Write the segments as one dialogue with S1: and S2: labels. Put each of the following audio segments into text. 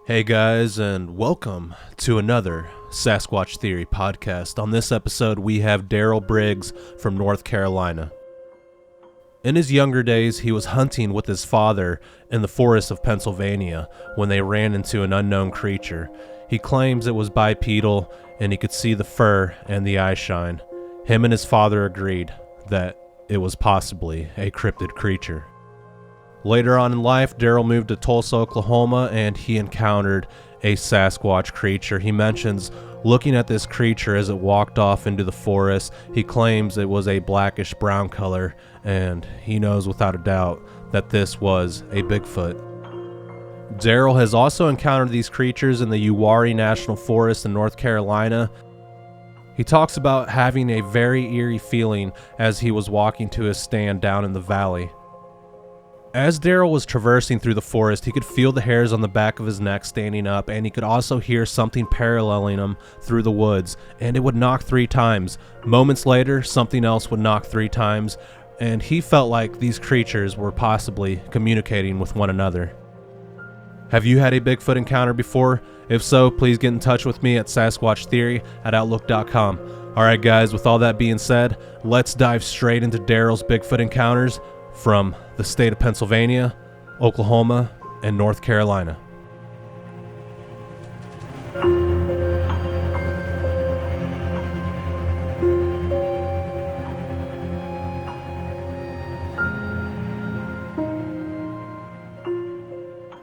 S1: Hey guys, and welcome to another Sasquatch Theory podcast. On this episode, we have Darrell Briggs from North Carolina. In his younger days, he was hunting with his father in the forests of Pennsylvania when they ran into an unknown creature. He claims it was bipedal and he could see the fur and the eye shine. Him and his father agreed that it was possibly a cryptid creature. Later on in life, Darrell moved to Tulsa, Oklahoma, and he encountered a Sasquatch creature. He mentions looking at this creature as it walked off into the forest. He claims it was a blackish brown color, and he knows without a doubt that this was a Bigfoot. Darrell has also encountered these creatures in the Uwharrie National Forest in North Carolina. He talks about having a very eerie feeling as he was walking to his stand down in the valley. As Darrell was traversing through the forest, he could feel the hairs on the back of his neck standing up, and he could also hear something paralleling him through the woods, and it would knock 3 times. Moments later, something else would knock 3 times, and he felt like these creatures were possibly communicating with one another. Have you had a Bigfoot encounter before? If so, please get in touch with me at sasquatchtheory@outlook.com. Alright guys, with all that being said, let's dive straight into Darrell's Bigfoot encounters from the state of Pennsylvania, Oklahoma, and North Carolina.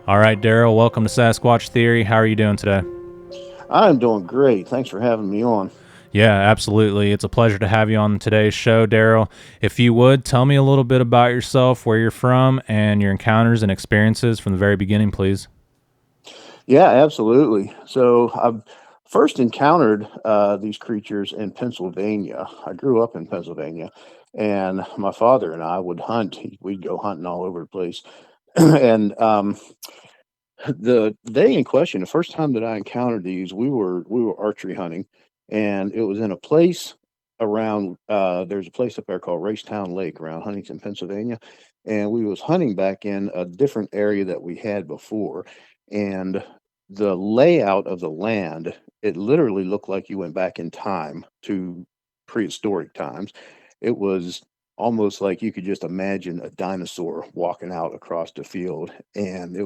S1: All right, Darrell, welcome to Sasquatch Theory. How are you doing today?
S2: I'm doing great. Thanks for having me on.
S1: Yeah, absolutely. It's a pleasure to have you on today's show, Darrell. If you would, tell me a little bit about yourself, where you're from, and your encounters and experiences from the very beginning, please.
S2: Yeah, absolutely. So I first encountered these creatures in Pennsylvania. I grew up in Pennsylvania, and my father and I would hunt. We'd go hunting all over the place. and the day in question, the first time that I encountered these, we were archery hunting, and it was in a place around. There's a place up there called Racetown Lake around Huntington, Pennsylvania, and we was hunting back in a different area that we had before, and the layout of the land, it literally looked like you went back in time to prehistoric times. It was almost like you could just imagine a dinosaur walking out across the field, and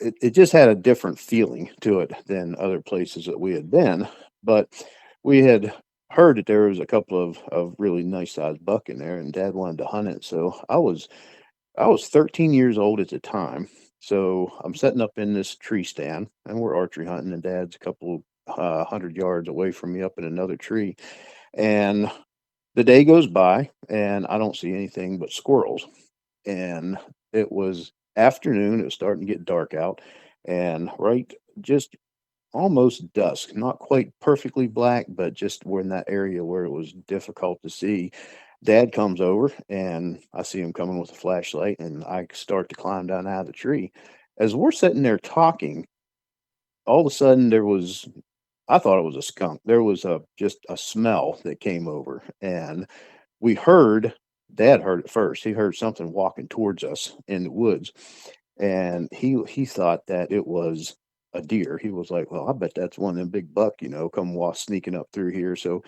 S2: it just had a different feeling to it than other places that we had been. But we had heard that there was a couple of really nice sized buck in there, and Dad wanted to hunt it. So I was 13 years old at the time. So I'm setting up in this tree stand, and we're archery hunting, and Dad's a couple 100 yards away from me up in another tree. And the day goes by, and I don't see anything but squirrels. And it was afternoon, it was starting to get dark out, and right just almost dusk, not quite perfectly black, but just we're in that area where it was difficult to see. Dad comes over, and I see him coming with a flashlight, and I start to climb down out of the tree. As we're sitting there talking, all of a sudden I thought it was a skunk. There was a just a smell that came over, and we heard Dad heard it first. He heard something walking towards us in the woods, and he thought that it was a deer. He was like, "Well, I bet that's one of them big buck, come walk sneaking up through here." So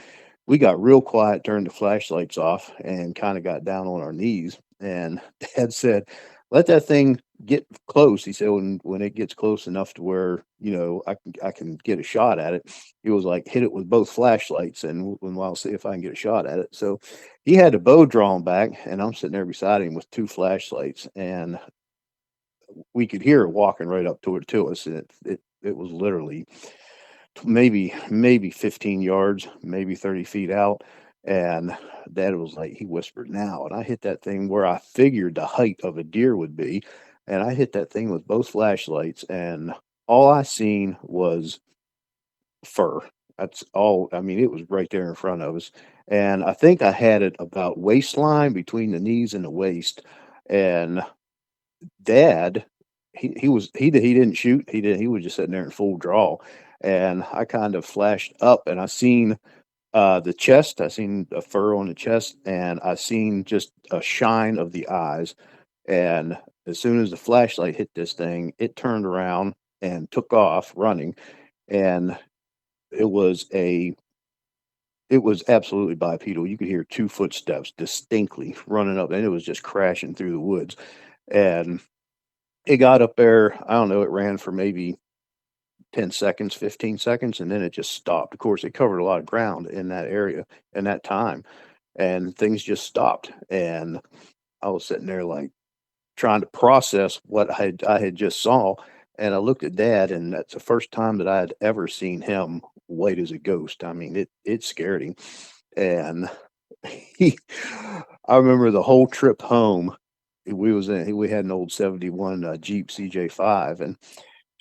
S2: we got real quiet, turned the flashlights off, and kind of got down on our knees. And Dad said, "Let that thing get close." He said, "When it gets close enough to where I can get a shot at it." He was like, "Hit it with both flashlights, and I'll see if I can get a shot at it." So he had the bow drawn back, and I'm sitting there beside him with 2 flashlights, and we could hear it walking right up toward to us, and it was literally maybe 15 yards, maybe 30 feet out, and Dad was like, he whispered, "Now," and I hit that thing where I figured the height of a deer would be, and I hit that thing with both flashlights, and all I seen was fur. That's all. I mean, it was right there in front of us. And I think I had it about waistline between the knees and the waist. And Dad, he didn't shoot. He was just sitting there in full draw. And I kind of flashed up, and I seen the chest. I seen a fur on the chest, and I seen just a shine of the eyes. And as soon as the flashlight hit this thing, it turned around and took off running. And it was a it was absolutely bipedal. You could hear two footsteps distinctly running up, and it was just crashing through the woods. And it got up there. I don't know. It ran for maybe 10 seconds, 15 seconds, and then it just stopped. Of course, it covered a lot of ground in that area in that time, and things just stopped. And I was sitting there like trying to process what I had just saw. And I looked at Dad, and that's the first time that I had ever seen him white as a ghost. I mean, it scared him. And he, I remember the whole trip home. We had an old 71 Jeep CJ5, and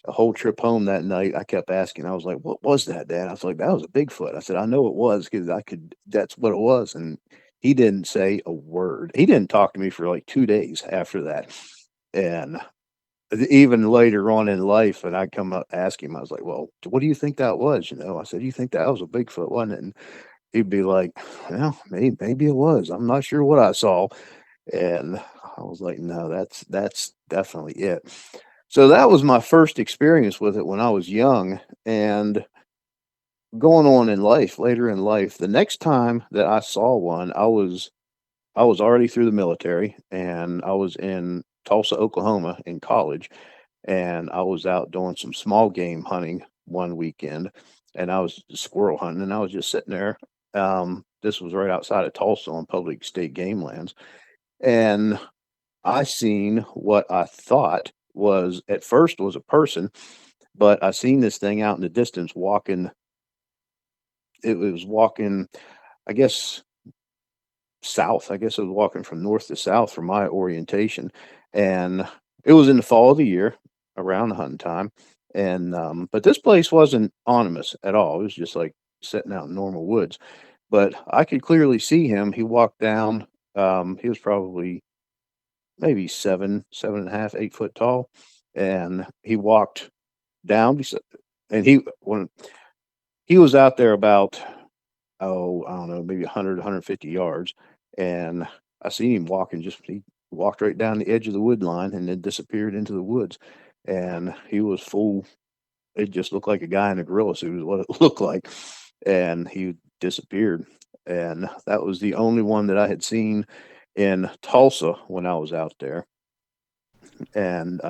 S2: the whole trip home that night, I kept asking. I was like, "What was that, Dad?" I was like, "That was a Bigfoot." I said, "I know it was because I could. That's what it was." And he didn't say a word. He didn't talk to me for like 2 days after that. And even later on in life, and I come up ask him, I was like, "Well, what do you think that was?" I said, "You think that was a Bigfoot, wasn't it?" And he'd be like, "Well, maybe it was. I'm not sure what I saw." And I was like, "No, that's definitely it." So that was my first experience with it when I was young. And going on in life, later in life, the next time that I saw one, I was already through the military, and I was in Tulsa, Oklahoma in college, and I was out doing some small game hunting one weekend, and I was squirrel hunting, and I was just sitting there. This was right outside of Tulsa on public state game lands, and I seen what I thought was at first was a person, but I seen this thing out in the distance walking. It was walking, I guess, south. I guess it was walking from north to south from my orientation. And it was in the fall of the year around the hunting time. And but this place wasn't ominous at all. It was just like sitting out in normal woods. But I could clearly see him. He walked down. He was probably maybe 7.5, 8 foot tall. And he walked down and he was out there about, oh, I don't know, maybe 100, 150 yards. And I seen him walking, he walked right down the edge of the wood line and then disappeared into the woods. And he was full, it just looked like a guy in a gorilla suit, is what it looked like. And he disappeared. And that was the only one that I had seen in Tulsa when I was out there. And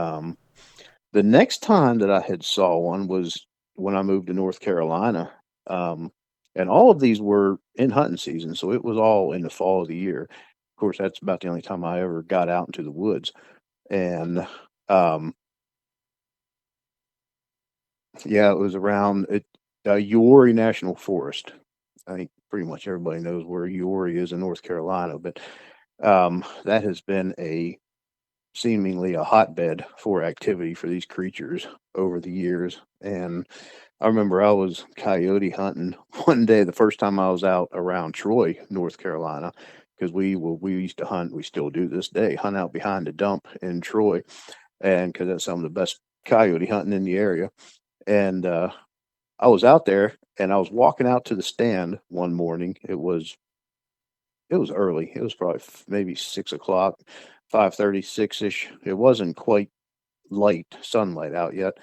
S2: the next time that I had saw one was when I moved to North Carolina. And all of these were in hunting season, so it was all in the fall of the year. Of course, that's about the only time I ever got out into the woods. And yeah, it was around Uwharrie National Forest. I think pretty much everybody knows where Uwharrie is in North Carolina, but that has been a seemingly a hotbed for activity for these creatures over the years. And I remember I was coyote hunting one day, the first time I was out around Troy, North Carolina, because we used to hunt, we still do this day, hunt out behind the dump in Troy, and because that's some of the best coyote hunting in the area. And I was out there, and I was walking out to the stand one morning. It was early. It was probably maybe 6 o'clock, 5:30, 6 ish. It wasn't quite light sunlight out yet,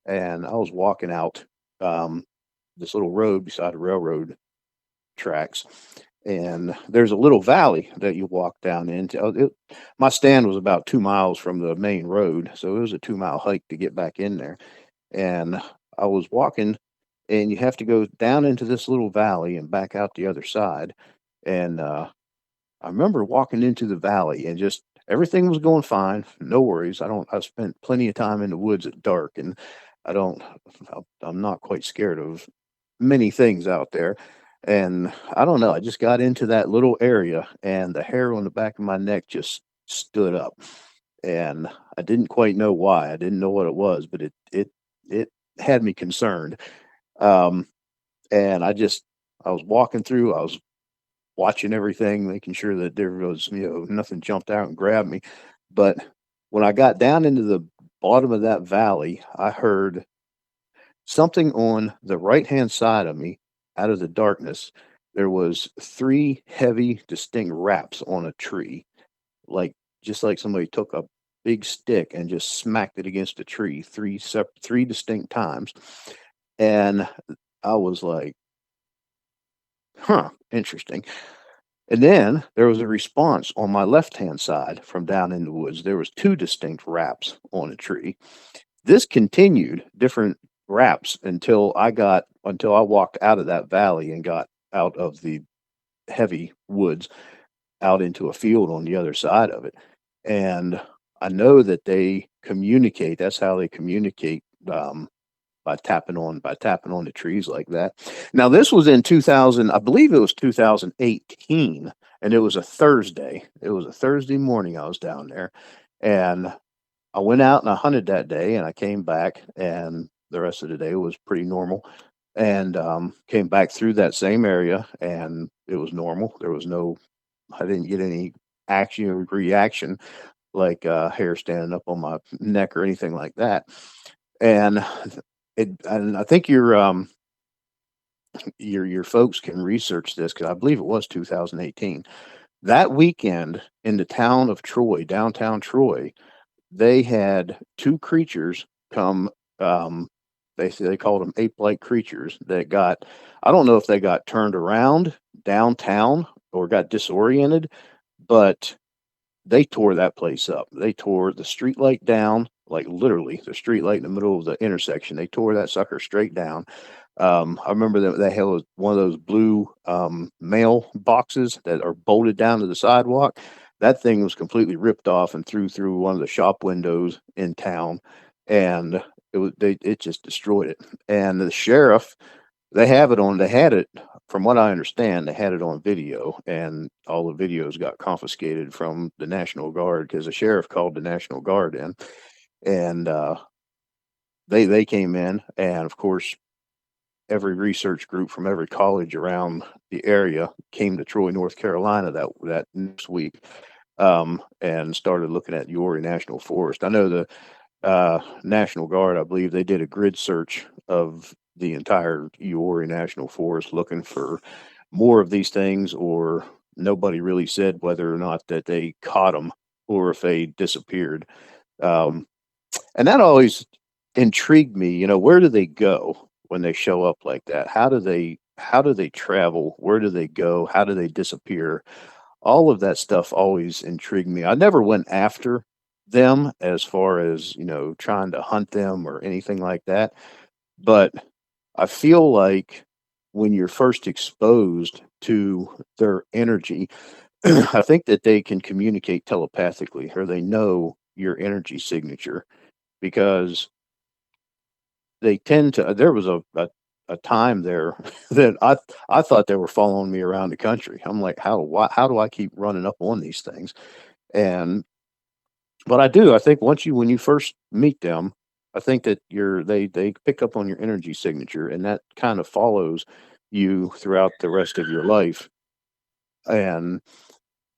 S2: and I was walking out this little road beside the railroad tracks, and there's a little valley that you walk down into. My stand was about 2 miles from the main road, so it was a 2 mile hike to get back in there. And I was walking, and you have to go down into this little valley and back out the other side. And I remember walking into the valley and just everything was going fine, no worries. I spent plenty of time in the woods at dark, and I don't I'm not quite scared of many things out there. And I don't know, I just got into that little area and the hair on the back of my neck just stood up. And I didn't quite know why. I didn't know what it was, but it had me concerned. Um and I was walking through, I was watching everything, making sure that there was, nothing jumped out and grabbed me. But when I got down into the bottom of that valley, I heard something on the right-hand side of me out of the darkness. There was three heavy, distinct raps on a tree, like just like somebody took a big stick and just smacked it against a tree three distinct times. And I was like, huh, interesting. And then there was a response on my left-hand side from down in the woods. There was two distinct raps on a tree. This continued different raps until I walked out of that valley and got out of the heavy woods out into a field on the other side of it. And I know that they communicate. That's how they communicate, by tapping on the trees like that. Now this was in 2000, I believe it was 2018, and it was a Thursday. It was a Thursday morning I was down there, and I went out and I hunted that day, and I came back, and the rest of the day was pretty normal. And came back through that same area, and it was normal. There was no, I didn't get any action or reaction like hair standing up on my neck or anything like that. And and I think your folks can research this because I believe it was 2018. That weekend in the town of Troy, downtown Troy, they had two creatures come. Um, they called them ape-like creatures that got. I don't know if they got turned around downtown or got disoriented, but they tore that place up. They tore the street light down, like literally the street light in the middle of the intersection. They tore that sucker straight down. I remember that they had one of those blue mail boxes that are bolted down to the sidewalk. That thing was completely ripped off and through one of the shop windows in town, and it just destroyed it. And the sheriff, they had it, from what I understand, they had it on video, and all the videos got confiscated from the National Guard because the sheriff called the National Guard in, and they came in, and of course every research group from every college around the area came to Troy, North Carolina that next week, and started looking at Uwharrie National Forest. I know the National Guard, I believe they did a grid search of the entire Uwharrie National Forest looking for more of these things, or nobody really said whether or not that they caught them or if they disappeared. Um, and that always intrigued me. Where do they go when they show up like that? How do they travel? Where do they go? How do they disappear? All of that stuff always intrigued me. I never went after them as far as, trying to hunt them or anything like that. But I feel like when you're first exposed to their energy, I think that they can communicate telepathically, or they know your energy signature, because they tend to. There was a time there that I thought they were following me around the country. I'm like, how do I keep running up on these things? And but I do. I think when you first meet them, I think that they pick up on your energy signature, and that kind of follows you throughout the rest of your life. And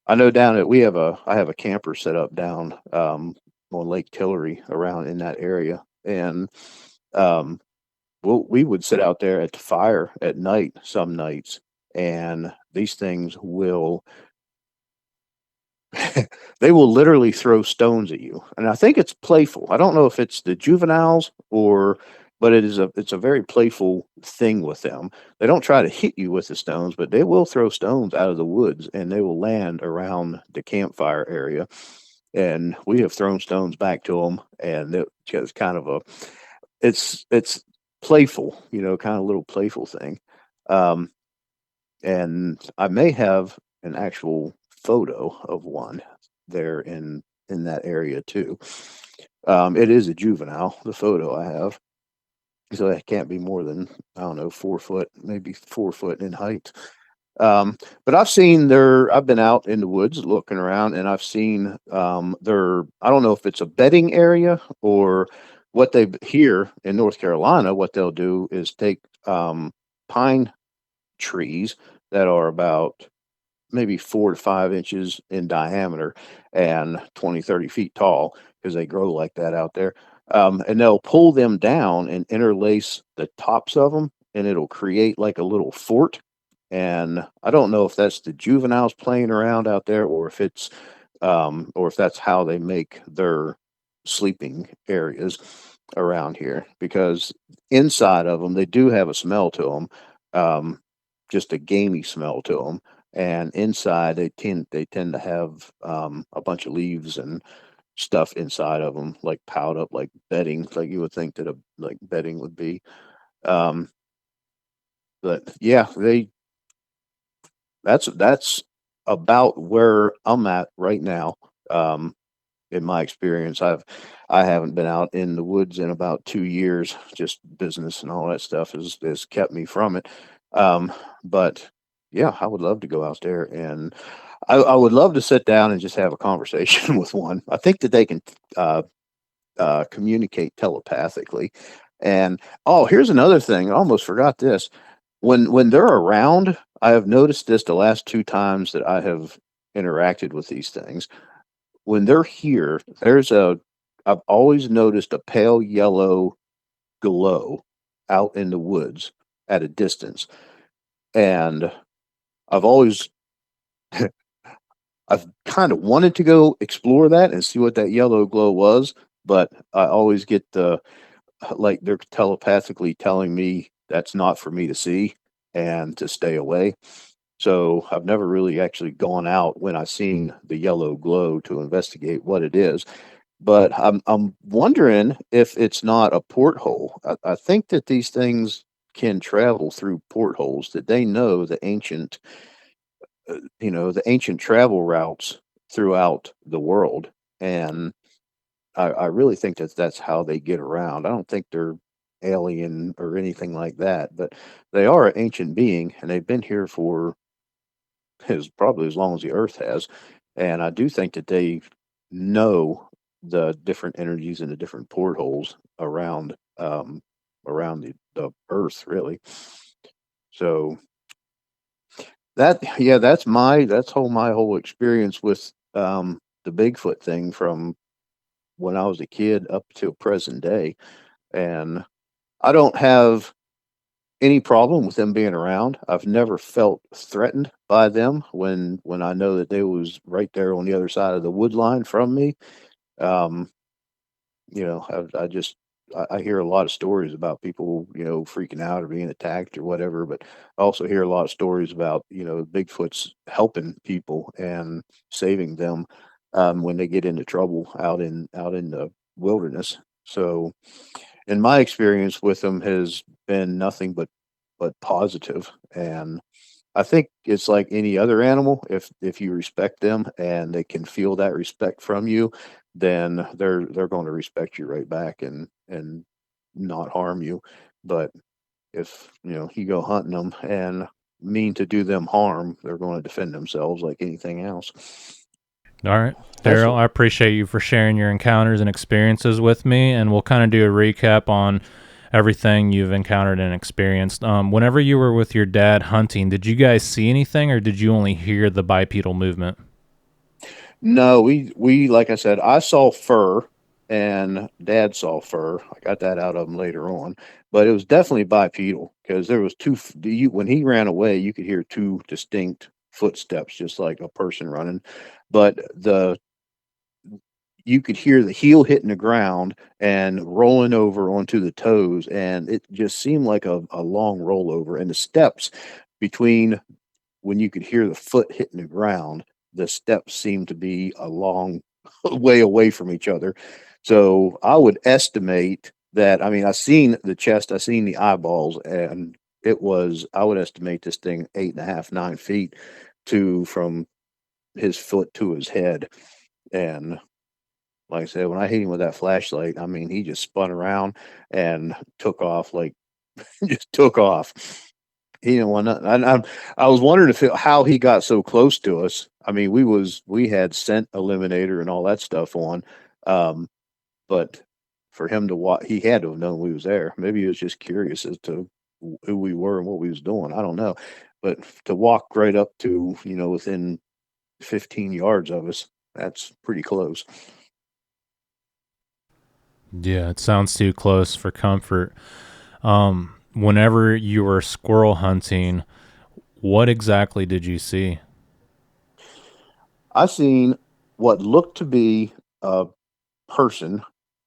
S2: I know down at we have a I have a camper set up down on Lake Tillery around in that area, and um, we would sit out there at the fire at night some nights, and these things will they will literally throw stones at you. And I think it's playful. I don't know if it's the juveniles or but it's a very playful thing with them. They don't try to hit you with the stones, but they will throw stones out of the woods, and they will land around the campfire area. And we have thrown stones back to them, and it's just kind of it's playful, kind of little playful thing. Um, and I may have an actual photo of one there in that area too. It is a juvenile, the photo I have, so it can't be more than, I don't know, 4 foot, maybe 4 foot in height. But I've been out in the woods looking around, and I've seen I don't know if it's a bedding area or what they here in North Carolina. What they'll do is take pine trees that are about maybe 4 to 5 inches in diameter and 20, 30 feet tall, because they grow like that out there. And they'll pull them down and interlace the tops of them, and it'll create like a little fort. And I don't know if that's the juveniles playing around out there or if it's or if that's how they make their sleeping areas around here. Because inside of them, they do have a smell to them, just a gamey smell to them. And inside, they tend to have a bunch of leaves and stuff inside of them, like piled up, like bedding, like you would think that a like bedding would be. Um, but yeah, that's about where I'm at right now. Um, in my experience, I haven't been out in the woods in about 2 years. Just business and all that stuff has kept me from it. Um, but yeah, I would love to go out there, and I would love to sit down and just have a conversation with one. I think that they can uh, communicate telepathically. And oh, here's another thing. I almost forgot this. When they're around, I have noticed this the last two times that I have interacted with these things. When they're here, I've always noticed a pale yellow glow out in the woods at a distance. And I've always I've kind of wanted to go explore that and see what that yellow glow was, but I always get the like they're telepathically telling me that's not for me to see and to stay away. So I've never really actually gone out when I've seen the yellow glow to investigate what it is. But I'm wondering if it's not a porthole. I think that these things can travel through portholes, that they know the ancient travel routes throughout the world. And I really think that that's how they get around. I don't think they're alien or anything like that, but they are an ancient being, and they've been here for probably as long as the Earth has. And I do think that they know the different energies and the different portholes around the Earth, really. So that's my whole experience with the Bigfoot thing from when I was a kid up till present day. And I don't have any problem with them being around. I've never felt threatened by them when I know that they was right there on the other side of the wood line from me. Um, I hear a lot of stories about people, freaking out or being attacked or whatever, but I also hear a lot of stories about, Bigfoot's helping people and saving them when they get into trouble out in the wilderness. So, in my experience with them has been nothing but positive. And I think it's like any other animal. If you respect them and they can feel that respect from you, then they're going to respect you right back and not harm you. But if you go hunting them and mean to do them harm, they're going to defend themselves like anything else.
S1: All right.
S2: That's
S1: Darrell, I appreciate you for sharing your encounters and experiences with me, and we'll kind of do a recap on everything you've encountered and experienced. Whenever you were with your dad hunting, did you guys see anything, or did you only hear the bipedal movement?
S2: No, we like I said, I saw fur and Dad saw fur. I got that out of him later on, but it was definitely bipedal because there was when he ran away, you could hear two distinct footsteps, just like a person running, but the you could hear the heel hitting the ground and rolling over onto the toes, and it just seemed like a long rollover, and the steps between when you could hear the foot hitting the ground, the steps seemed to be a long way away from each other. So I would estimate that, I mean, I seen the chest, I seen the eyeballs, and I would estimate this thing 8.5, 9 feet from his foot to his head. And like I said, when I hit him with that flashlight, I mean, he just spun around and took off, like just took off. He didn't want nothing. I was wondering how he got so close to us. I mean, we had scent eliminator and all that stuff on, um, but for him to walk, he had to have known we was there. Maybe he was just curious as to who we were and what we was doing. I don't know, but to walk right up to within 15 yards of us, that's pretty close.
S1: Yeah, it sounds too close for comfort. Whenever you were squirrel hunting, what exactly did you see?
S2: I seen. what looked to be a person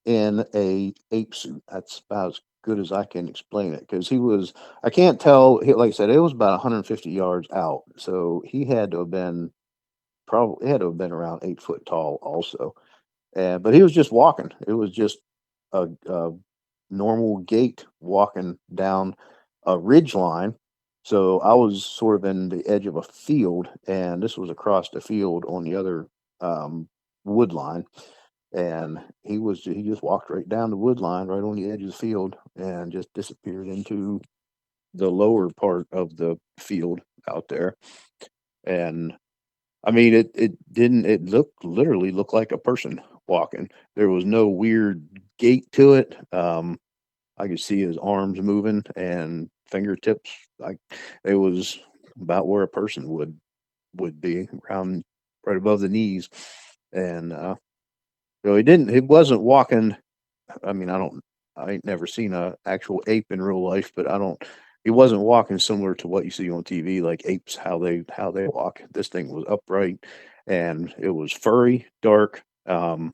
S2: in a ape suit. That's about as good as I can explain it because he was. I can't tell. Like I said, it was about 150 yards out, so he had to have been probably had to have been around 8 foot tall, also. And but he was just walking. It was just a normal gait walking down a ridge line. So I was sort of in the edge of a field, and this was across the field on the other um, wood line. And he just walked right down the wood line, right on the edge of the field, and just disappeared into the lower part of the field out there. And I mean, it didn't. It looked literally looked like a person walking. There was no weird gait to it. I could see his arms moving and fingertips. Like it was about where a person would be, around right above the knees. And so he didn't. He wasn't walking. I mean, I don't. I ain't never seen a actual ape in real life, but I don't. He wasn't walking similar to what you see on TV, like apes how they walk. This thing was upright, and it was furry, dark, and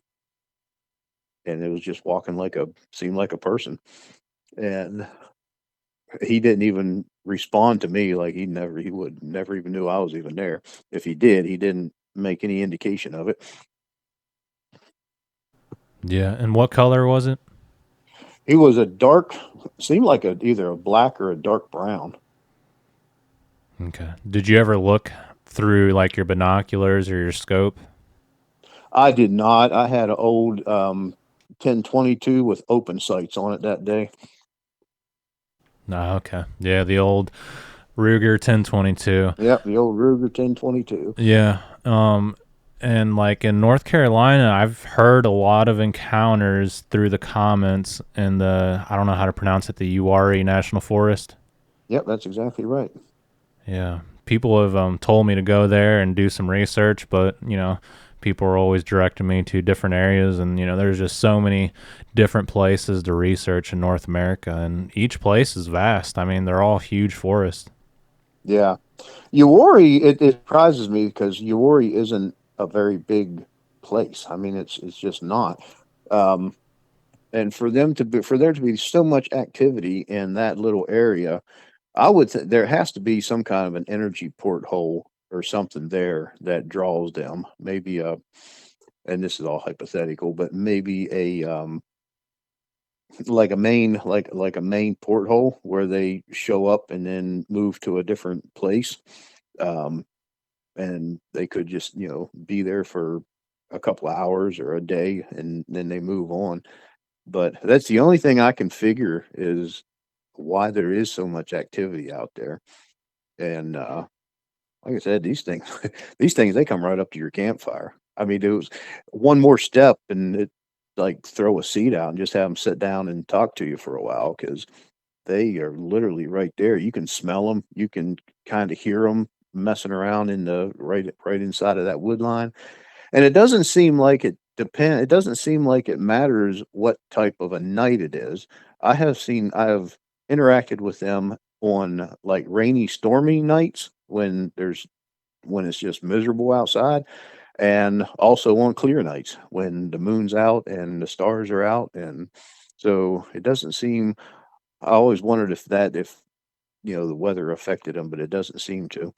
S2: it was just walking like a seemed like a person. And he didn't even respond to me, like he would never even knew I was even there. If he did, he didn't make any indication of it.
S1: Yeah, and what color was it?
S2: He was a dark, seemed like either a black or a dark brown.
S1: Okay. Did you ever look through like your binoculars or your scope?
S2: I did not. I had an old 1022 with open sights on it that day.
S1: No, okay. Yeah, the old Ruger 1022.
S2: Yep, the old Ruger 1022.
S1: Yeah. And like in North Carolina, I've heard a lot of encounters through the comments in the, I don't know how to pronounce it, the Uwharrie National Forest.
S2: Yep, that's exactly right.
S1: Yeah. People have told me to go there and do some research, but, people are always directing me to different areas. And, there's just so many different places to research in North America. And each place is vast. I mean, they're all huge forests.
S2: Yeah. Uwharrie, it surprises me because Uwharrie isn't a very big place. I mean, it's just not. Um, and for there to be so much activity in that little area, there has to be some kind of an energy porthole or something there that draws them. Maybe and this is all hypothetical, but maybe like a main porthole where they show up and then move to a different place. Um, and they could just be there for a couple of hours or a day and then they move on. But that's the only thing I can figure is why there is so much activity out there. And like I said, these things these things they come right up to your campfire. I mean, it was one more step and it like throw a seat out and just have them sit down and talk to you for a while because they are literally right there. You can smell them. You can kind of hear them messing around in the right inside of that wood line. And it doesn't seem like it doesn't seem like it matters what type of a night it is. I have interacted with them on like rainy, stormy nights when it's just miserable outside, and also on clear nights when the moon's out and the stars are out. And so it doesn't seem. I always wondered if the weather affected them, but it doesn't seem to.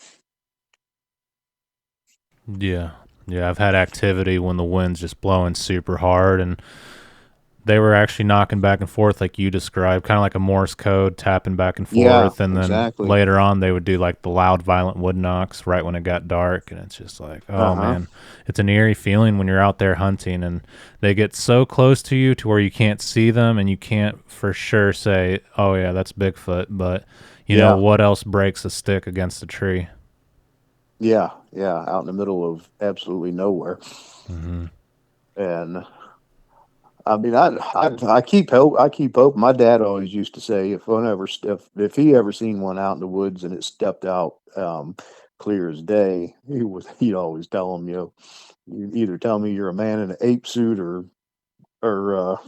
S1: Yeah. Yeah, I've had activity when the wind's just blowing super hard and they were actually knocking back and forth like you described, kind of like a Morse code, tapping back and
S2: Yeah,
S1: forth. And then
S2: exactly.
S1: later on, they would do like the loud, violent wood knocks right when it got dark. And it's just like,
S2: Uh
S1: oh
S2: huh.
S1: man, it's an eerie feeling when you're out there hunting and they get so close to you to where you can't see them and you can't for sure say, oh yeah, that's Bigfoot. But
S2: Yeah.
S1: what else breaks a stick against a tree?
S2: Yeah. Yeah. Out in the middle of absolutely nowhere.
S1: Hmm.
S2: And I mean, I keep hope. I keep hope. My dad always used to say, if he ever seen one out in the woods and it stepped out clear as day, he'd always tell him, you either tell me you're a man in an ape suit or or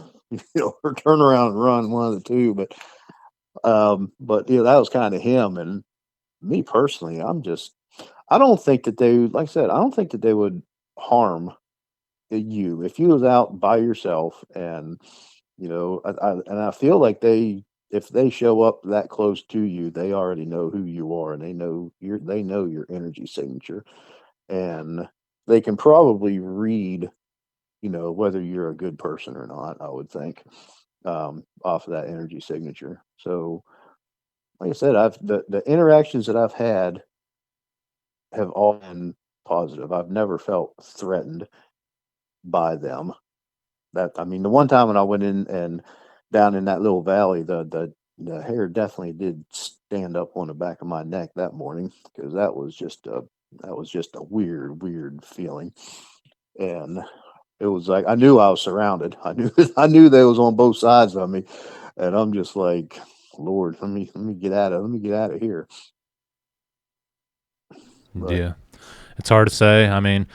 S2: turn around and run, one of the two. But that was kind of him. And me personally, I don't think that they, like I said, I don't think that they would harm. if you was out by yourself, and I feel like if they show up that close to you, they already know who you are, and they know your energy signature, and they can probably read, whether you're a good person or not, I would think, off of that energy signature. So, like I said, the interactions that I've had have all been positive. I've never felt threatened by them. That I mean, the one time when I went in and down in that little valley, the hair definitely did stand up on the back of my neck that morning, because that was just a weird feeling. And it was like I knew I was surrounded. I knew I knew they was on both sides of me, and I'm just like, Lord, let me get out of here. But
S1: Yeah. It's hard to say. I mean,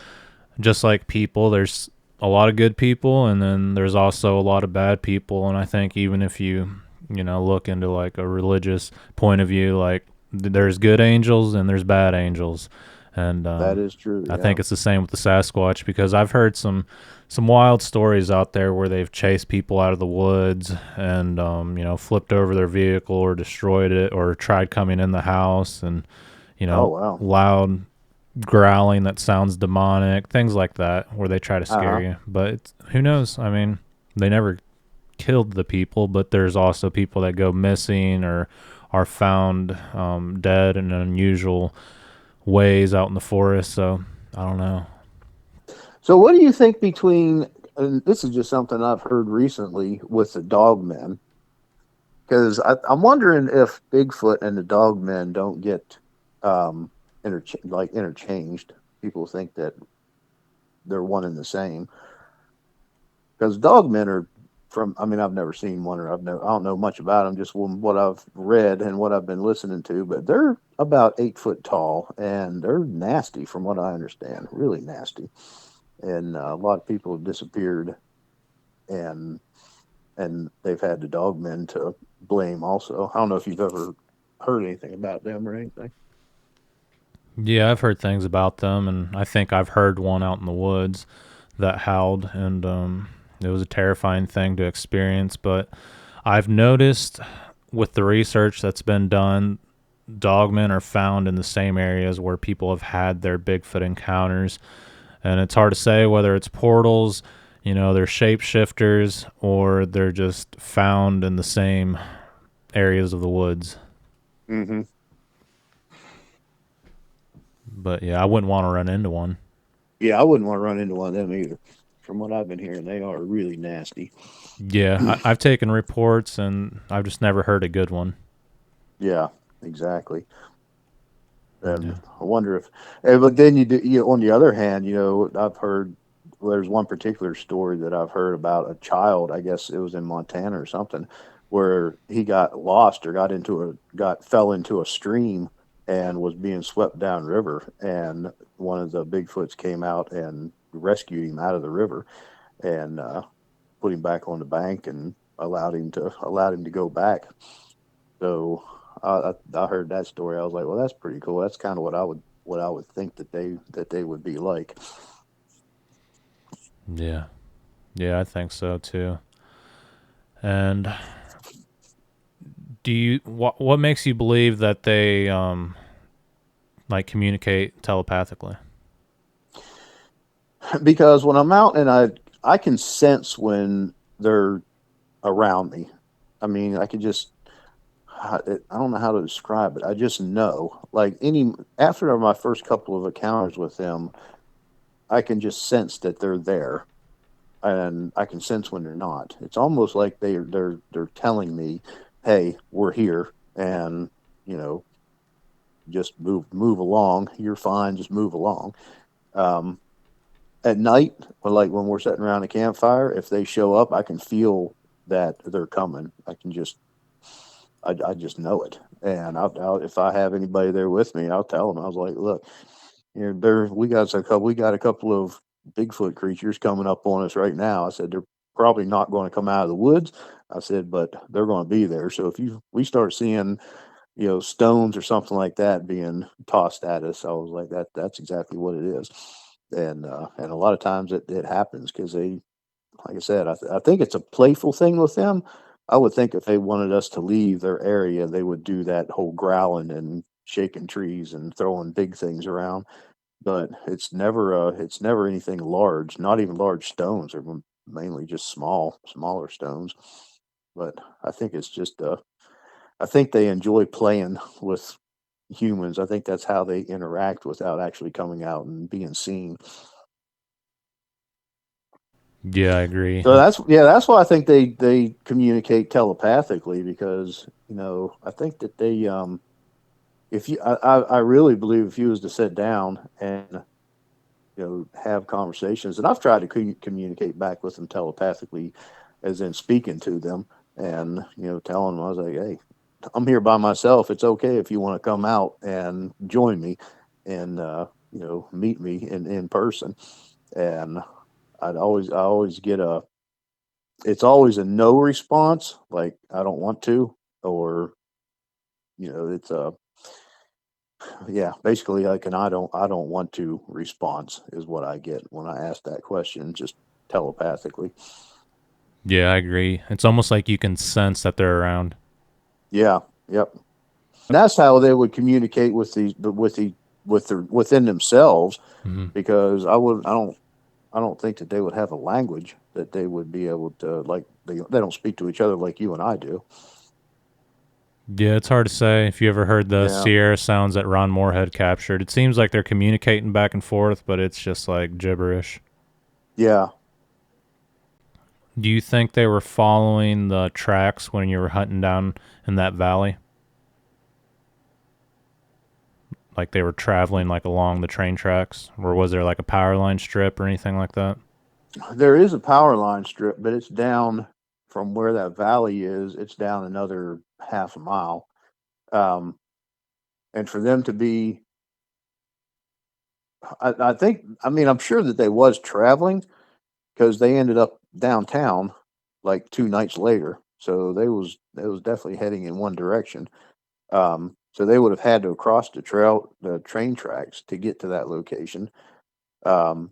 S1: just like people, there's a lot of good people, and then there's also a lot of bad people. And I think even if you look into like a religious point of view, like there's good angels and there's bad angels. And
S2: that is true.
S1: I
S2: Yeah.
S1: think it's the same with the Sasquatch, because I've heard some wild stories out there where they've chased people out of the woods and flipped over their vehicle or destroyed it or tried coming in the house, and
S2: Oh wow.
S1: loud growling that sounds demonic, things like that, where they try to
S2: Uh
S1: scare
S2: huh.
S1: you. But who knows? I mean, they never killed the people, but there's also people that go missing or are found dead in unusual ways out in the forest. So I don't know.
S2: So, what do you think between? And this is just something I've heard recently with the dogmen, because I'm wondering if Bigfoot and the dogmen don't get interchanged. People think that they're one and the same, because dogmen are from. I mean, I've never seen one, or I don't know much about them. Just what I've read and what I've been listening to. But they're about 8 foot tall, and they're nasty, from what I understand. Really nasty, and a lot of people have disappeared, and they've had the dogmen to blame also. I don't know if you've ever heard anything about them or anything.
S1: Yeah, I've heard things about them, and I think I've heard one out in the woods that howled, and it was a terrifying thing to experience. But I've noticed with the research that's been done, dogmen are found in the same areas where people have had their Bigfoot encounters. And it's hard to say whether it's portals, they're shapeshifters, or they're just found in the same areas of the woods.
S2: Hmm.
S1: But yeah, I wouldn't want to run into one.
S2: Yeah, I wouldn't want to run into one of them either. From what I've been hearing, they are really nasty.
S1: Yeah, I've taken reports and I've just never heard a good one.
S2: Yeah, exactly. And
S1: Yeah.
S2: I wonder if, but then on the other hand, I've heard, there's one particular story that I've heard about a child. I guess it was in Montana or something, where he got lost, or fell into a stream and was being swept downriver, and one of the Bigfoots came out and rescued him out of the river, and put him back on the bank, and allowed him to go back. So I heard that story. I was like, well, that's pretty cool. That's kind of what I would think that they would be like.
S1: Yeah. Yeah, I think so too. And what makes you believe that they like communicate telepathically?
S2: Because when I'm out, and I can sense when they're around me. I mean, I could just I don't know how to describe it. I just know, like, any after my first couple of encounters with them, I can just sense that they're there, and I can sense when they're not. It's almost like they're telling me, "Hey, we're here," and you know, just move along. You're fine. Just move along. Um, at night, when we're sitting around a campfire, if they show up, I can feel that they're coming. I just know it, and if I have anybody there with me, I'll tell them. I was like, look, we got a couple of Bigfoot creatures coming up on us right now. I said they're probably not going to come out of the woods. I said, but they're going to be there. So if we start seeing, stones or something like that being tossed at us, I was like, that's exactly what it is. and a lot of times it happens because they, like I said, I think it's a playful thing with them. I would think if they wanted us to leave their area, they would do that whole growling and shaking trees and throwing big things around. But it's never anything large, not even large stones. They're mainly just smaller stones. But I think it's just I think they enjoy playing with humans. I think that's how they interact without actually coming out and being seen.
S1: Yeah, I agree.
S2: So that's why I think they communicate telepathically because I think that they if you I really believe if you was to sit down and have conversations, and I've tried to communicate back with them telepathically, as in speaking to them and telling them I was like, hey, I'm here by myself. It's okay if you want to come out and join me and meet me in person. And I always get it's always a no response, like I don't want to, or it's a yeah, basically like an I don't want to response is what I get when I ask that question, just telepathically.
S1: Yeah, I agree. It's almost like you can sense that they're around.
S2: Yeah, yep. And that's how they would communicate within themselves,
S1: Hmm.
S2: because I don't think that they would have a language that they would be able to, like, they don't speak to each other like you and I do.
S1: Yeah, it's hard to say. If you ever heard the
S2: Yeah.
S1: Sierra sounds that Ron Moorhead captured, it seems like they're communicating back and forth, but it's just like gibberish.
S2: Yeah.
S1: Do you think they were following the tracks when you were hunting down in that valley? Like they were traveling like along the train tracks? Or was there like a power line strip or anything like that?
S2: There is a power line strip, but it's down from where that valley is, it's down another half a mile. Um, and for them to be, I think, I mean, I'm sure that they was traveling because they ended up downtown like 2 nights later. So they was definitely heading in one direction. So they would have had to cross the train tracks to get to that location. Um,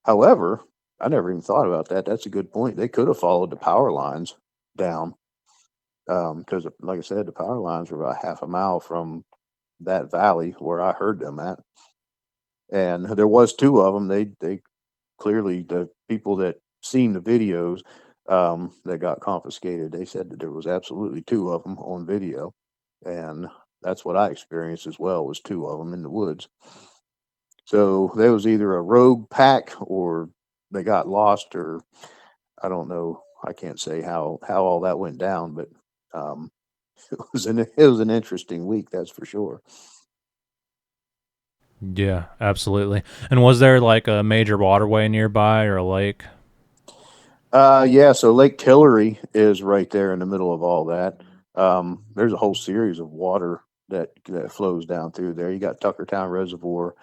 S2: However, I never even thought about that. That's a good point. They could have followed the power lines down, because, like I said, the power lines were about half a mile from that valley where I heard them at, and there was two of them. They clearly, the people that seen the videos that got confiscated, they said that there was absolutely two of them on video, and that's what I experienced as well. Was two of them in the woods. So there was either a rogue pack or they got lost, or I don't know. I can't say how all that went down, but um, it was an interesting week, that's for sure.
S1: Yeah, absolutely. And was there like a major waterway nearby or a lake?
S2: Yeah. So Lake Tillery is right there in the middle of all that. There's a whole series of water that flows down through there. You got Tuckertown Reservoir.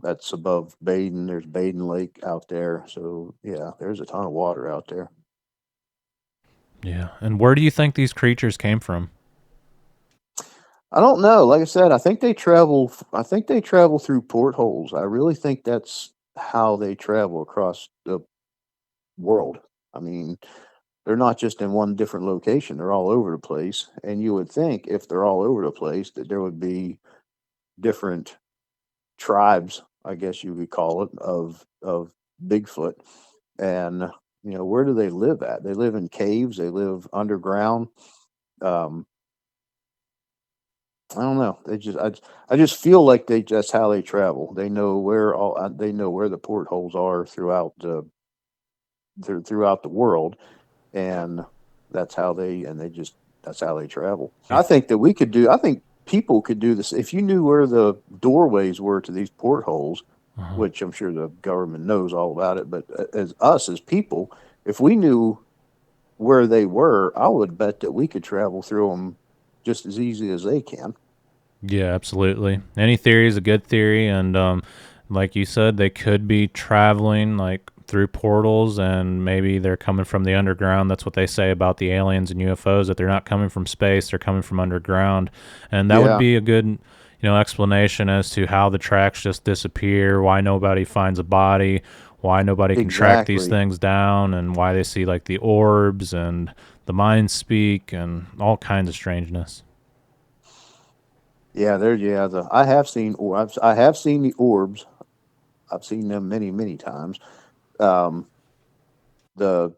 S2: That's above Baden. There's Baden Lake out there. So yeah, there's a ton of water out there.
S1: Yeah. And where do you think these creatures came from?
S2: I don't know. Like I said, I think they travel. I think they travel through portholes. I really think that's how they travel across the world. I mean, they're not just in one different location. They're all over the place. And you would think if they're all over the place that there would be different tribes, I guess you could call it, of Bigfoot. And where do they live at? They live in caves. They live underground. Um, I don't know. I just feel like that's how they travel. They know where they know where the portholes are throughout the world, and they just that's how they travel.
S1: Yeah.
S2: I think that we could do. I think people could do this if you knew where the doorways were to these portholes,
S1: Uh-huh.
S2: which I'm sure the government knows all about it. But as people, if we knew where they were, I would bet that we could travel through them just as easy as they can.
S1: Yeah, absolutely. Any theory is a good theory, and like you said, they could be traveling like through portals, and maybe they're coming from the underground. That's what they say about the aliens and UFOs, that they're not coming from space; they're coming from underground, and that would
S2: Yeah.
S1: be a good, explanation as to how the tracks just disappear, why nobody finds a body, why nobody can track these
S2: Exactly.
S1: things down, and why they see like the orbs and the mind speak and all kinds of strangeness.
S2: Yeah, there. Yeah, I have seen I have seen the orbs. I've seen them many, many times. Um, the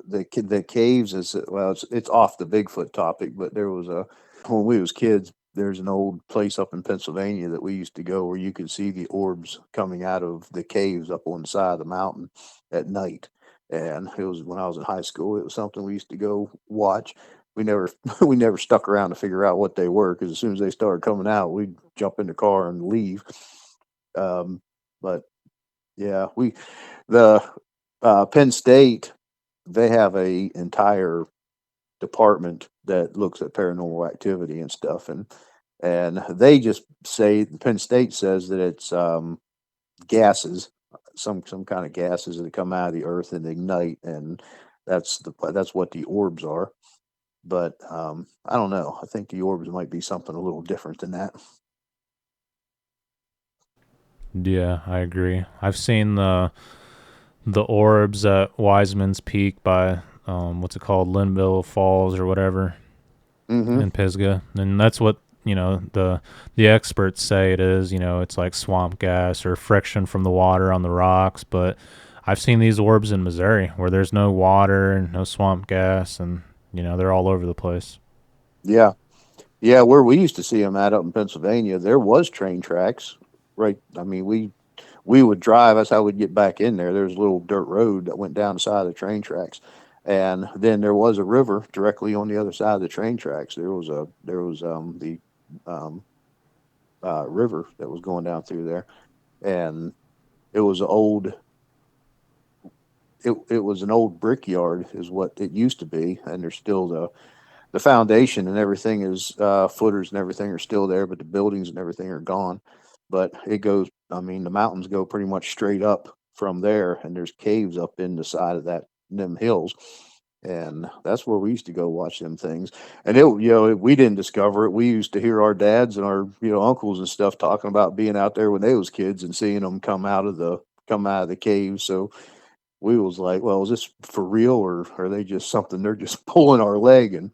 S2: the caves is well, it's off the Bigfoot topic, but there was a when we was kids. There's an old place up in Pennsylvania that we used to go where you could see the orbs coming out of the caves up on the side of the mountain at night. And it was when I was in high school. It was something we used to go watch. We never we never stuck around to figure out what they were because as soon as they started coming out, we'd jump in the car and leave. But yeah, we the Penn State, they have a entire department that looks at paranormal activity and stuff, and they just say Penn State says that it's gases, some kind of gases that come out of the earth and ignite, and that's what the orbs are. But I don't know. I think the orbs might be something a little different than that.
S1: Yeah, I agree. I've seen the orbs at Wiseman's Peak by what's it called, Linville Falls or whatever
S2: Mm-hmm.
S1: in Pisgah, and that's what the experts say it is. It's like swamp gas or friction from the water on the rocks. But I've seen these orbs in Missouri where there's no water and no swamp gas, and they're all over the place.
S2: Yeah. Yeah, where we used to see them at up in Pennsylvania, there was train tracks. Right. I mean, we would drive. That's how we'd get back in there. There was a little dirt road that went down the side of the train tracks, and then there was a river directly on the other side of the train tracks. There was the um, river that was going down through there, and it was old. It was an old brickyard, is what it used to be, and there's still the foundation and everything is footers and everything are still there, but the buildings and everything are gone. But it goes. I mean, the mountains go pretty much straight up from there, and there's caves up in the side of that them hills, and that's where we used to go watch them things. And we didn't discover it. We used to hear our dads and our uncles and stuff talking about being out there when they was kids and seeing them come out of the caves. So we was like, well, is this for real or are they just something they're just pulling our leg? And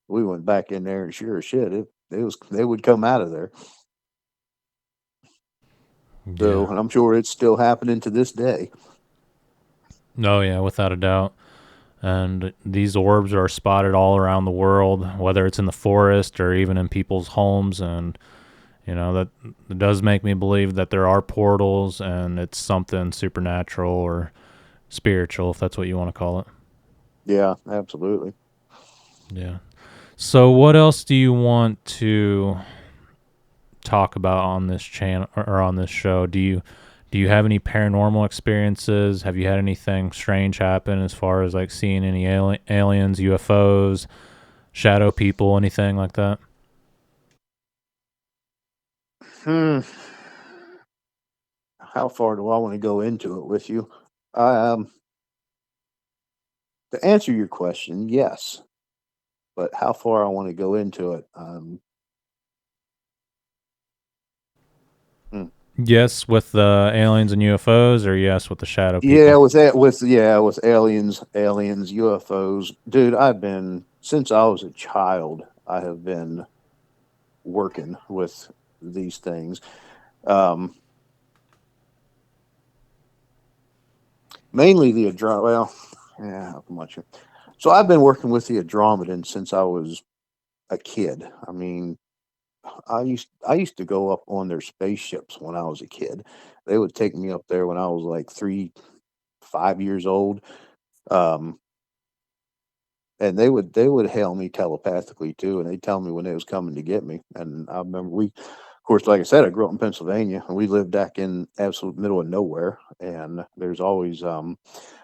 S2: we went back in there and sure as shit, they would come out of there. So,
S1: Yeah.
S2: and I'm sure it's still happening to this day.
S1: Oh yeah, without a doubt. And these orbs are spotted all around the world, whether it's in the forest or even in people's homes. And that it does make me believe that there are portals and it's something supernatural or spiritual, if that's what you want to call it.
S2: Yeah, absolutely.
S1: Yeah. So, what else do you want to talk about on this channel or on this show? Do you have any paranormal experiences? Have you had anything strange happen as far as like seeing any aliens, UFOs, shadow people, anything like that?
S2: Hmm. How far do I want to go into it with you? Um, to answer your question, yes, but how far I want to go into it? Hmm.
S1: Yes, with the aliens and UFOs, or yes, with the shadow
S2: Yeah,
S1: people?
S2: with aliens, UFOs, dude. I've been since I was a child. I have been working with these things. Um, Mainly the adrenaline. Well, yeah, how much? So I've been working with the adrenaline since I was a kid. I mean, I used to go up on their spaceships when I was a kid. They would take me up there when I was like 5 years old. Um, and they would hail me telepathically too, and they tell me when they was coming to get me. And I remember of course, like I said, I grew up in Pennsylvania, and we lived back in absolute middle of nowhere. And there's always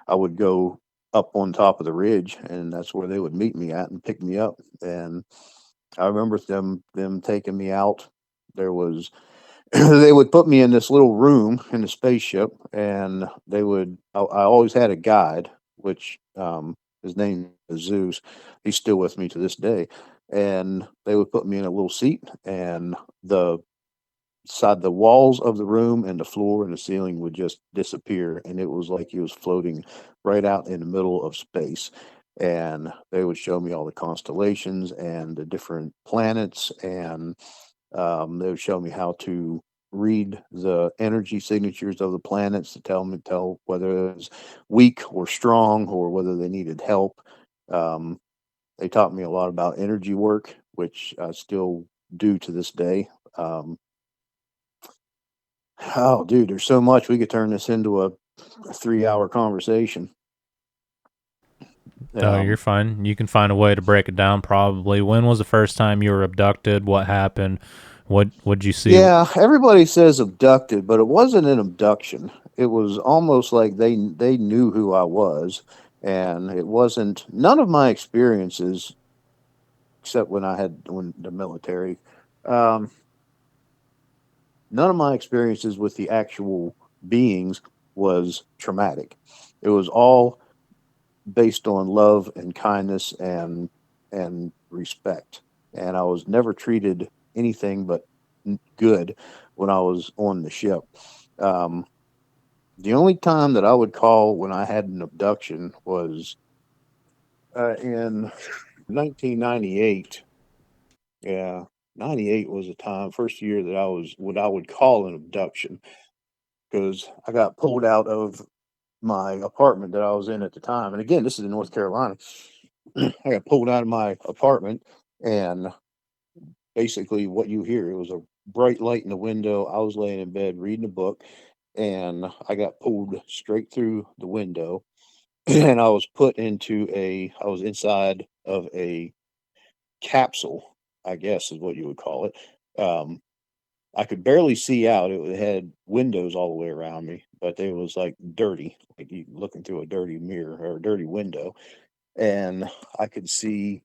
S2: I would go up on top of the ridge, and that's where they would meet me at and pick me up. And I remember them taking me out. There was they would put me in this little room in the spaceship, and I always had a guide, which his name is Zeus. He's still with me to this day, and they would put me in a little seat, and the walls of the room and the floor and the ceiling would just disappear, and it was like he was floating right out in the middle of space. And they would show me all the constellations and the different planets, and they would show me how to read the energy signatures of the planets to tell whether it was weak or strong or whether they needed help. Um, they taught me a lot about energy work, which I still do to this day. Oh, dude, there's so much we could turn this into a 3 hour conversation.
S1: Oh, you're
S2: Um,
S1: fine. You can find a way to break it down. Probably. When was the first time you were abducted? What happened? What'd you see?
S2: yeah, everybody says abducted, but it wasn't an abduction. It was almost like they knew who I was, and it wasn't none of my experiences except when the military. Um, None of my experiences with the actual beings was traumatic. It was all based on love and kindness and respect. And I was never treated anything but good when I was on the ship. Um, the only time that I would call when I had an abduction was in 1998. Yeah, 98 was the time, first year that I was what I would call an abduction, because I got pulled out of my apartment that I was in at the time. And again, this is in North Carolina. I got pulled out of my apartment, and basically what you hear, it was a bright light in the window. I was laying in bed reading a book, and I got pulled straight through the window, and I was inside of a capsule, I guess is what you would call it. I could barely see out. It had windows all the way around me, but it was like dirty, like you looking through a dirty mirror or a dirty window. And I could see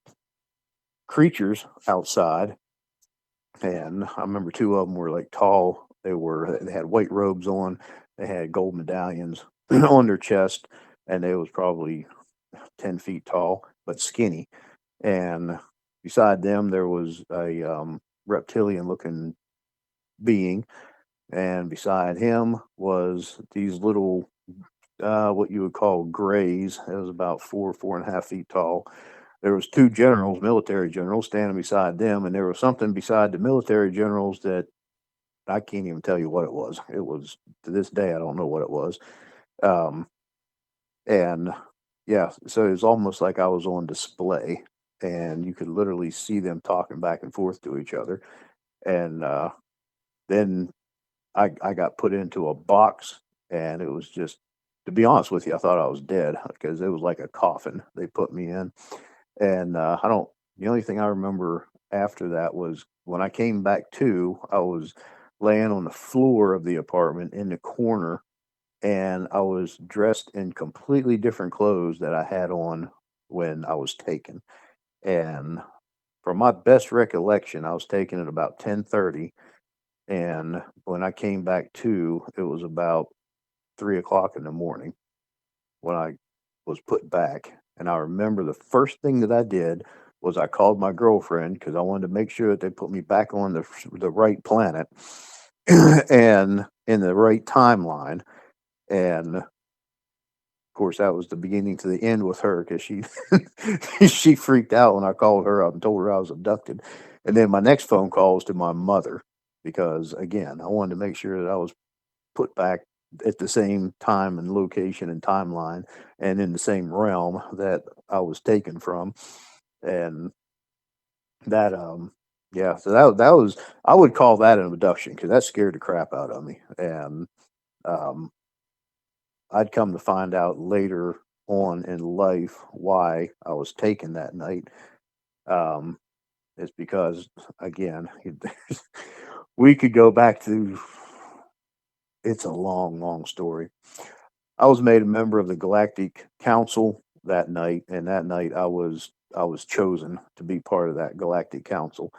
S2: creatures outside. And I remember two of them were like tall. They had white robes on. They had gold medallions on their chest, and they was probably 10 feet tall, but skinny. And beside them, there was a reptilian looking being, and beside him was these little what you would call grays. It was about 4.5 feet tall. There was two generals, military generals, standing beside them, and there was something beside the military generals that I can't even tell you what it was. It was to this day I don't know what it was. Um, and yeah, so it was almost like I was on display, and you could literally see them talking back and forth to each other. And then I got put into a box, and it was just, to be honest with you, I thought I was dead because it was like a coffin they put me in. And I don't, the only thing I remember after that was when I came back to, I was laying on the floor of the apartment in the corner, and I was dressed in completely different clothes that I had on when I was taken. And from my best recollection, I was taken at about 10:30, and when I came back to, it was about 3 o'clock in the morning when I was put back. And I remember the first thing that I did was I called my girlfriend because I wanted to make sure that they put me back on the right planet and in the right timeline. And of course, that was the beginning to the end with her because she she freaked out when I called her up and told her I was abducted. And then my next phone call was to my mother because again, I wanted to make sure that I was put back at the same time and location and timeline and in the same realm that I was taken from. And that yeah, so that was, I would call that an abduction because that scared the crap out of me. And um I'd come to find out later on in life why I was taken that night. Um it's because again, we could go back to, it's a long, long story. I was made a member of the Galactic Council that night, and that night I was chosen to be part of that Galactic Council,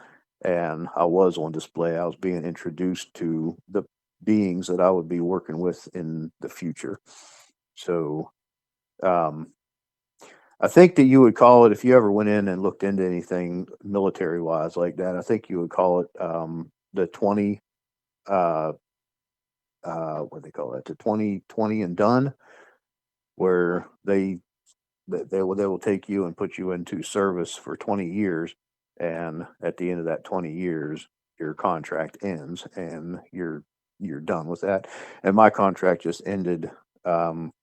S2: and I was on display. I was being introduced to the beings that I would be working with in the future. So, um, I think that you would call it, if you ever went in and looked into anything military wise like that, I think you would call it the 20, uh, what do they call it? The 20 and done, where they will take you and put you into service for 20 years, and at the end of that 20 years your contract ends and you're done with that. And my contract just ended, um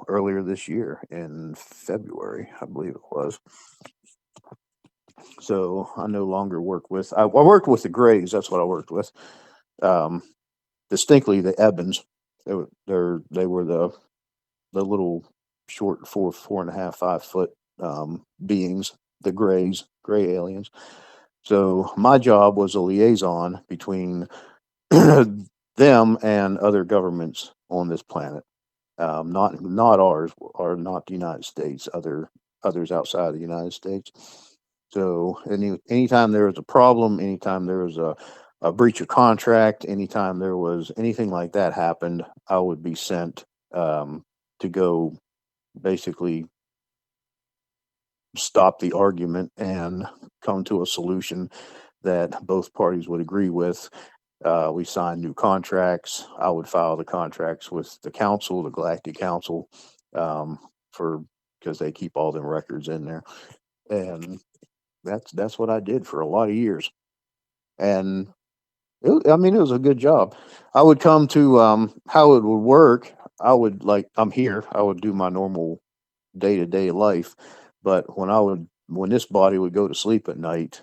S2: earlier this year in February, I believe it was. So I no longer work with, I worked with the Grays, that's what I worked with. um Distinctly the Ebons. They were the little short 4.5, 5 foot beings, the gray aliens. So my job was a liaison between them and other governments on this planet. Not ours, or not the United States. Others outside the United States. So anytime there was a problem, anytime there was a breach of contract, anytime there was anything like that happened, I would be sent to go basically stop the argument and come to a solution that both parties would agree with. We signed new contracts. I would file the contracts with the council, the Galactic Council, for because they keep all them records in there, and that's what I did for a lot of years. And I mean, it was a good job. I would come to how it would work. I would, like, I'm here. I would do my normal day to day life, but when this body would go to sleep at night,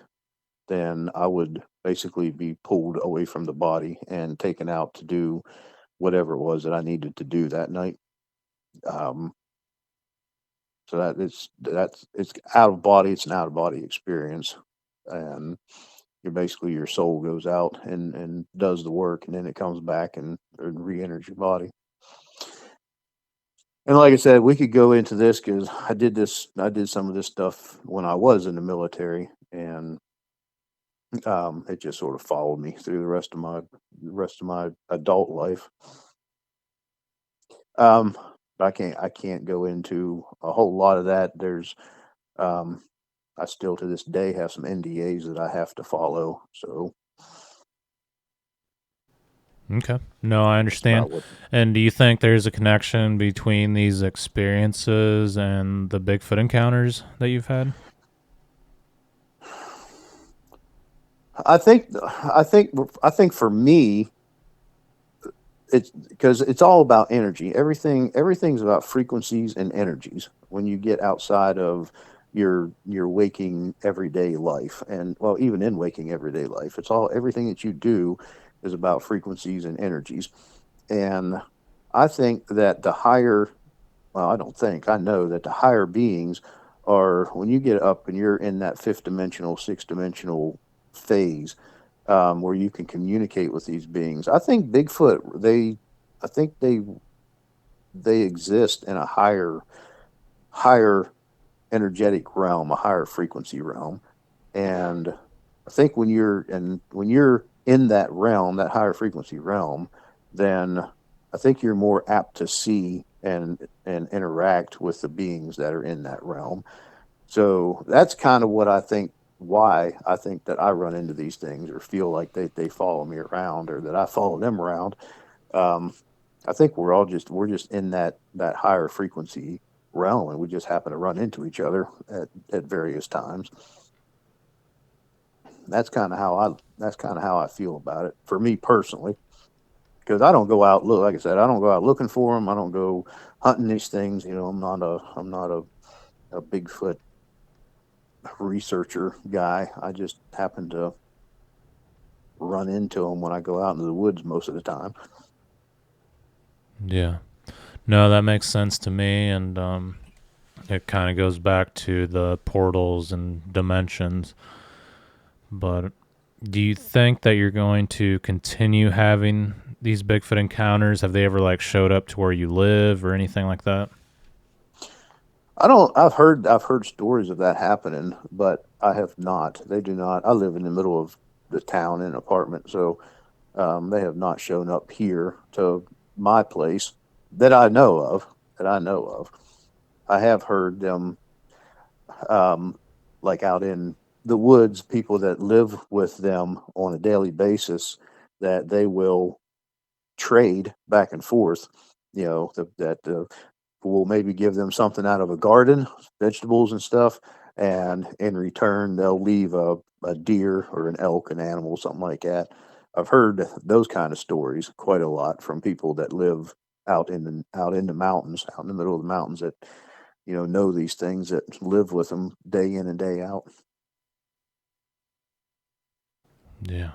S2: then I would basically be pulled away from the body and taken out to do whatever it was that I needed to do that night. Um, so it's out of body. It's an out of body experience, and your soul goes out and does the work, and then it comes back and re-enters your body. And like I said, we could go into this because I did some of this stuff when I was in the military, and it just sort of followed me through the rest of my adult life. Um, I can't go into a whole lot of that. Um, I still to this day have some NDAs that I have to follow. So
S1: Okay. No, I
S2: that's
S1: understand.
S2: about what.
S1: And do you think there's a connection between these experiences and the Bigfoot encounters that you've had?
S2: I think I think for me, it's because it's all about energy. Everything's about frequencies and energies. When you get outside of your waking everyday life, and well, even in waking everyday life, everything that you do is about frequencies and energies. And I think that the higher, well, I don't think, I know that the higher beings are, when you get up and you're in that fifth dimensional, sixth dimensional phase, where you can communicate with these beings. I think they exist in a higher energetic realm, a higher frequency realm. And I think when you're in that realm, that higher frequency realm, then I think you're more apt to see and interact with the beings that are in that realm. So that's kind of what I think, why I think that I run into these things or feel like they follow me around, or that I follow them around. Um, I think we're just in that higher frequency realm, and we just happen to run into each other at various times. That's kind of how I feel about it, for me personally, because I don't go out, look, like I said, I don't go out looking for them. I don't go hunting these things. I'm not a Bigfoot researcher guy. I just happen to run into them when I go out into the woods most of the time.
S1: Yeah. No, that makes sense to me. And it kind of goes back to the portals and dimensions. But do you think that you're going to continue having these Bigfoot encounters? Have they ever like showed up to where you live or anything like that?
S2: I don't. I've heard stories of that happening, but I have not. They do not. I live in the middle of the town in an apartment, so they have not shown up here to my place that I know of. That I know of. I have heard them, um, like out in the woods, people that live with them on a daily basis, that they will trade back and forth. That will maybe give them something out of a garden, vegetables and stuff, and in return they'll leave a deer or an elk, an animal, something like that. I've heard those kind of stories quite a lot from people that live out in the mountains, out in the middle of the mountains, that know these things, that live with them day in and day out.
S1: Yeah.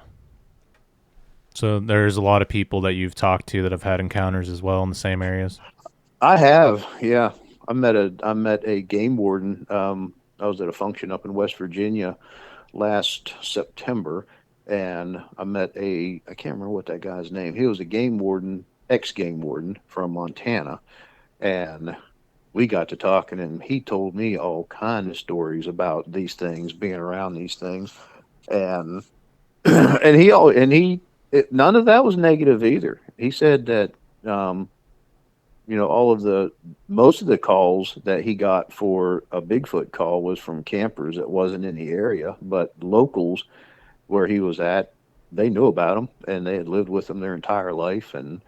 S1: So there's a lot of people that you've talked to that have had encounters as well in the same areas.
S2: I have, yeah. I met a game warden. I was at a function up in West Virginia last September, and I met I can't remember what that guy's name. He was a game warden, ex game warden from Montana, and we got to talking, and he told me all kind of stories about these things, being around these things, and none of that was negative either. He said that, um, all of the most of the calls that he got for a Bigfoot call was from campers that wasn't in the area, but locals where he was at, they knew about him and they had lived with him their entire life, and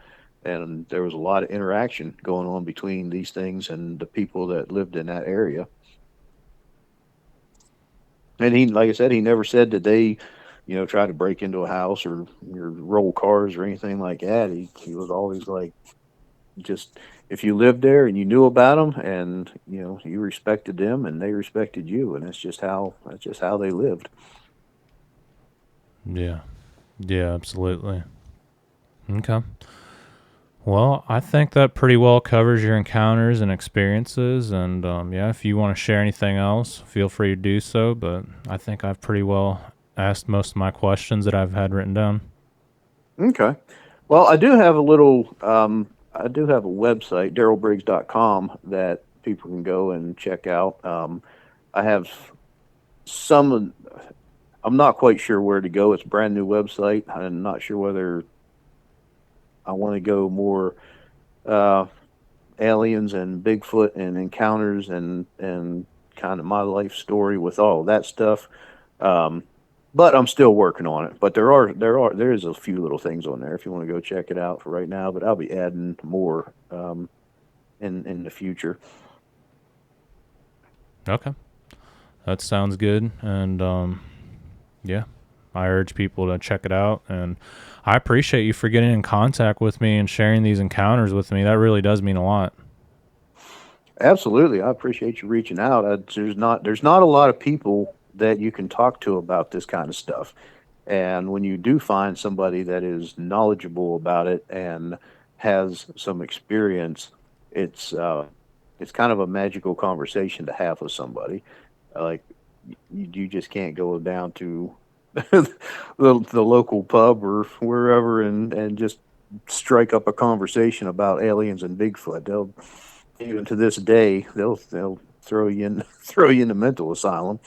S2: there was a lot of interaction going on between these things and the people that lived in that area. And he, like I said, he never said that they, try to break into a house or roll cars or anything like that. He was always like, just if you lived there and you knew about them, and you respected them and they respected you, and that's just how they lived.
S1: Yeah. Yeah, absolutely. Okay. Well, I think that pretty well covers your encounters and experiences. And yeah, if you want to share anything else, feel free to do so. But I think I've pretty well asked most of my questions that I've had written down.
S2: Okay. Well, I do have a website, darrellbriggs.com, that people can go and check out. I have some, I'm not quite sure where to go. It's a brand new website. I'm not sure whether I want to go more, uh, aliens and Bigfoot and encounters and kind of my life story with all of that stuff. Um, but I'm still working on it. But there is a few little things on there if you want to go check it out for right now. But I'll be adding more, in the future.
S1: Okay. That sounds good. And yeah, I urge people to check it out. And I appreciate you for getting in contact with me and sharing these encounters with me. That really does mean a lot.
S2: Absolutely, I appreciate you reaching out. There's not a lot of people that you can talk to about this kind of stuff. And when you do find somebody that is knowledgeable about it and has some experience, it's uh, it's kind of a magical conversation to have with somebody. Like, you just can't go down to the local pub or wherever and just strike up a conversation about aliens and Bigfoot. They'll, even to this day, they'll throw you in throw you in the mental asylum.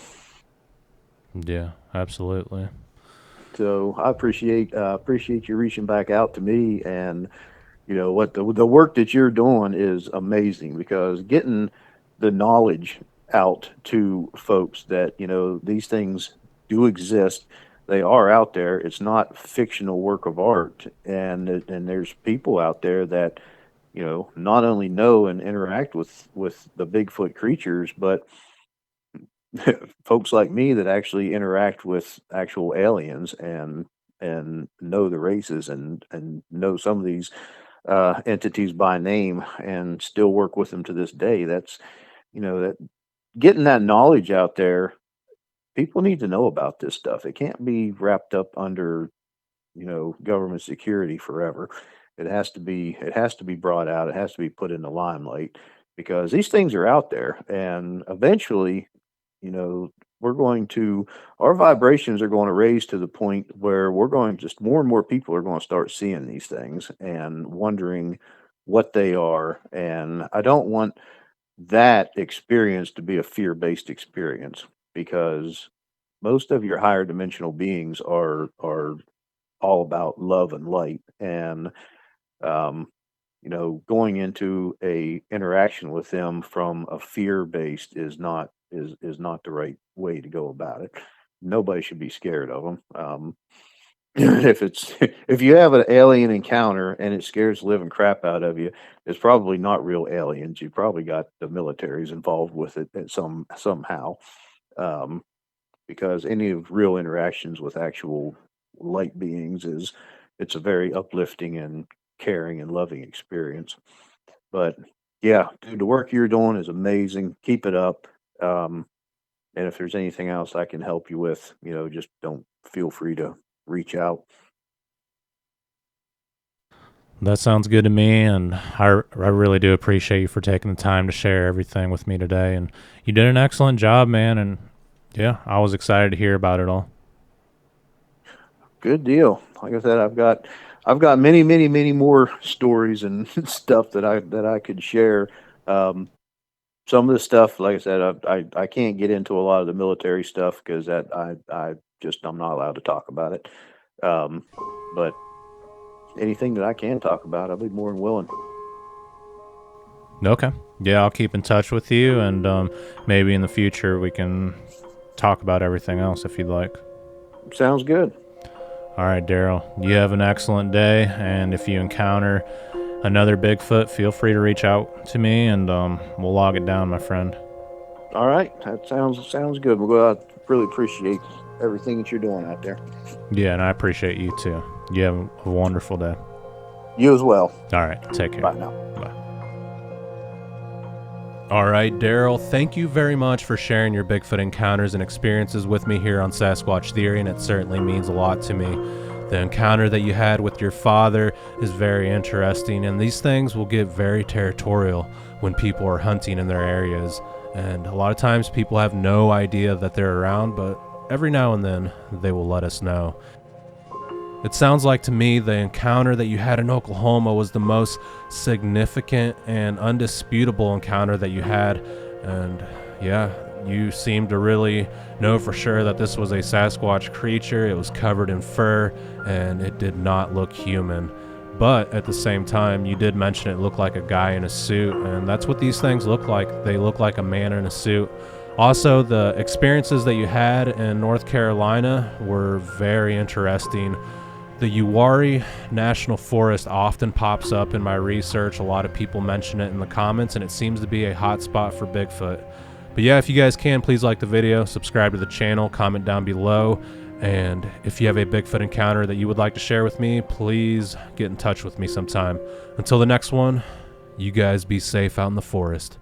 S1: Yeah, absolutely.
S2: So I appreciate you reaching back out to me, and what the work that you're doing is amazing, because getting the knowledge out to folks that these things do exist. They are out there. It's not fictional work of art, and there's people out there that not only know and interact with the Bigfoot creatures, but folks like me that actually interact with actual aliens and know the races and know some of these entities by name and still work with them to this day. That's that getting that knowledge out there. People need to know about this stuff. It can't be wrapped up under government security forever. It has to be brought out. It has to be put in the limelight, because these things are out there, and eventually, you know, we're going to our vibrations are going to raise to the point where we're going just more and more people are going to start seeing these things and wondering what they are. And I don't want that experience to be a fear-based experience, because most of your higher dimensional beings are all about love and light. And um, going into a interaction with them from a fear based is not the right way to go about it. Nobody should be scared of them. If you have an alien encounter and it scares the living crap out of you, it's probably not real aliens. You probably got the militaries involved with it at somehow. Um, because any of real interactions with actual light beings it's a very uplifting and caring and loving experience. But yeah, dude, the work you're doing is amazing. Keep it up. Um, and if there's anything else I can help you with, just don't feel free to reach out.
S1: That sounds good to me, and I really do appreciate you for taking the time to share everything with me today. And you did an excellent job, man. And yeah, I was excited to hear about it all.
S2: Good deal. Like I said, I've got many, many, many more stories and stuff that I could share. Um, some of the stuff, like I said, I can't get into a lot of the military stuff because that I'm not allowed to talk about it. Um, but anything that I can talk about, I'll be more than willing.
S1: Okay. Yeah, I'll keep in touch with you, and maybe in the future we can talk about everything else if you'd like.
S2: Sounds good.
S1: All right, Darrell. You have an excellent day, and if you encounter another Bigfoot, feel free to reach out to me, and we'll log it down, my friend.
S2: All right, that sounds good. Well, I really appreciate everything that you're doing out there.
S1: Yeah, and I appreciate you too. You have a wonderful day.
S2: You as well.
S1: All right, take care.
S2: Bye now.
S1: Bye. All right, Darrell, thank you very much for sharing your Bigfoot encounters and experiences with me here on Sasquatch Theory, and it certainly means a lot to me. The encounter that you had with your father is very interesting, and these things will get very territorial when people are hunting in their areas. And a lot of times people have no idea that they're around, but every now and then they will let us know. It sounds like to me the encounter that you had in Oklahoma was the most significant and undisputable encounter that you had. And yeah, you seem to really know for sure that this was a Sasquatch creature. It was covered in fur and it did not look human. But at the same time, you did mention it looked like a guy in a suit, and that's what these things look like. They look like a man in a suit. Also, the experiences that you had in North Carolina were very interesting. The Uwharrie National Forest often pops up in my research. A lot of people mention it in the comments, and it seems to be a hot spot for Bigfoot. But yeah, if you guys can, please like the video, subscribe to the channel, comment down below. And if you have a Bigfoot encounter that you would like to share with me, please get in touch with me sometime. Until the next one, you guys be safe out in the forest.